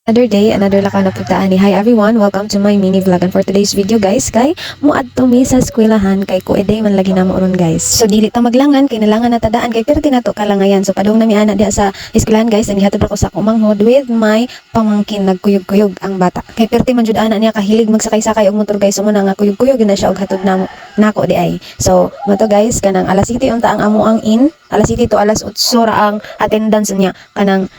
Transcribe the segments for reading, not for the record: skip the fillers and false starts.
Another day, another lakaw na putaan ni. Hi everyone, welcome to my mini vlog. And for today's video guys, kay muadto mi sa eskwelahan kay kuede man lagi na mo ron guys. So dili ta maglangan kay nalangan na tadaan kay pero tinato ka lang ngayon. So padung na mi ana diha sa eskwelahan guys, ang gihatod ako sa kumanghod with my pamangkin nagkuyog-kuyog ang bata. Kay perti man jud ana niya kahilig magsakay-sakay og motor guys. So muna nga kuyog-kuyog na siya og hatod na nako di ay. So mato guys kanang alas 7 unta ang amo ang in, alas 7 to alas 8 ra ang attendance niya kanang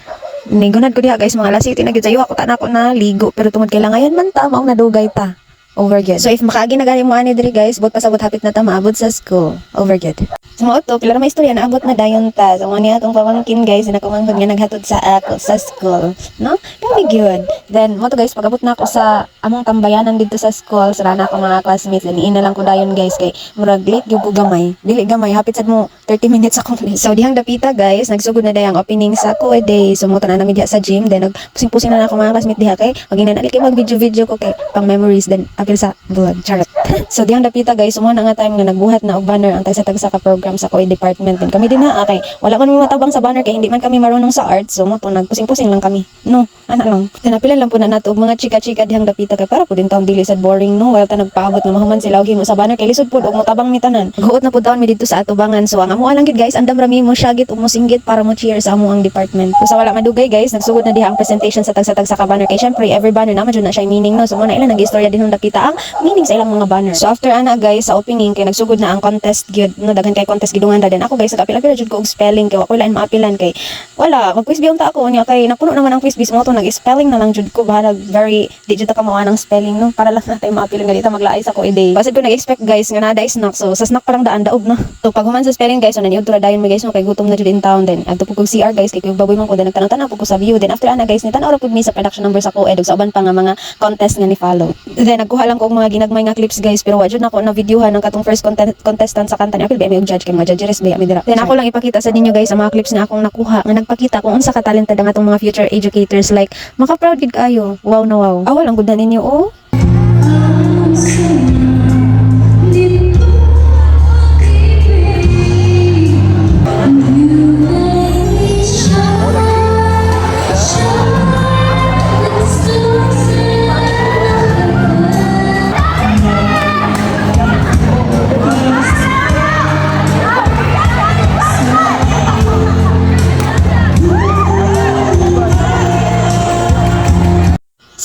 nigunad ko diha guys mga alas 7 na gyud sayo ako tanako na ligo pero tungod kay langayan man ta mao nadugay ta over good. So if makaagi na gani mo ani diri guys, bot pasabot hapit na ta maabot sa school. Over good. So mo to pila may istorya naabot na dayon ta. So mo niya atong pamangkin guys na kumanghod nga naghatod sa ako sa school, no? Very good. Then mo to guys pagabot na ako sa among tambayanan dito sa school, sara na ako mga classmates and ina lang ko dayon guys kay murag late gyud ko gamay. Dili gamay hapit sad mo 30 minutes ako late. So dihang dapita guys, nagsugod na dayang opening sa co-ed. So mo to na nami diha sa gym, then nagpusing-pusing na ako mga classmates diha kay pag ginanali kay mag video ko kay pang memories then apil sa vlog charot. So diyang dapita guys, sumo na nga time nga nagbuhat na og banner ang tagsa-tagsa ka program sa COE department. Then kami din na kay wala man matabang sa banner kay hindi man kami marunong sa art. So mo to nagpusing-pusing lang kami. No, ana lang. Tinapilan lang po na nato og mga chika-chika diyang dapita kay para po din taon dili sad boring no. Wala ta nagpaabot nga mahuman sila og himo sa banner kay lisod pud og motabang mi tanan. Guot na pud taon mi dito sa atubangan. So ang amo lang gid guys, andam rami mo syagit ug mo singgit para mo cheer sa amo ang department. So sa wala madugay guys, nagsugod na diha ang presentation sa tagsa-tagsa ka banner kay syempre every banner naman jud na siya meaning no. So mo na ilang nag-istorya din dapita ang meaning sa ilang mga banner. So after ana guys sa opening kay nagsugod na ang contest gyud no, daghan kay contest gidungan da din ako guys nagapila-pila jud ko og spelling kay wala lain maapilan kay wala mag-quiz biyong ta ako niya kay napuno naman ang quiz bis mo to nag-spelling na lang jud ko bahala very di jud ta kamawa ng spelling no para lang natay maapilan ganita maglaay sa ko ide. Kasi ko nag-expect guys nga nada snack so sa snack pa lang daan daog no. So pag human sa spelling guys so naniud ra dayon mi guys no kay gutom na jud in town then adto pug CR guys kay baboy man ko then nagtanong-tanong pug ko sa view then after ana guys ni tan-aw ra pud mi sa production number sa ko ed sa uban pa nga mga contest nga ni follow. Then nagkuha lang ko og mga ginagmay nga clips guys pero wa jud nako na videohan ng katong first contestant sa kanta ni apil ba may judge kay mga judges ba mi dira. Then ako lang ipakita sa ninyo guys ang mga clips na akong nakuha nga nagpakita kung unsa ka talented ang atong mga future educators like maka-proud gid kayo. Wow na wow. Awal ang gud na ninyo oh.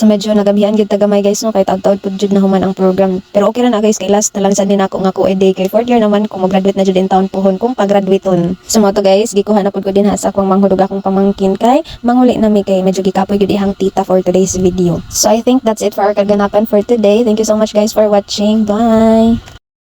So medyo nagabihan gyud tagamay guys no kay taud-taud pud jud na human ang program. Pero okay ra na guys kay last na lang sad din ako nga ko ed kay fourth year naman kung mag-graduate na jud in taon pohon kung pag-graduateon. So mo to guys gikuha na pud ko din ha sa akong manghudog akong pamangkin kay manguli na mi kay medyo gikapoy gyud ihang tita for today's video. So I think that's it for our kaganapan for today. Thank you so much guys for watching. Bye.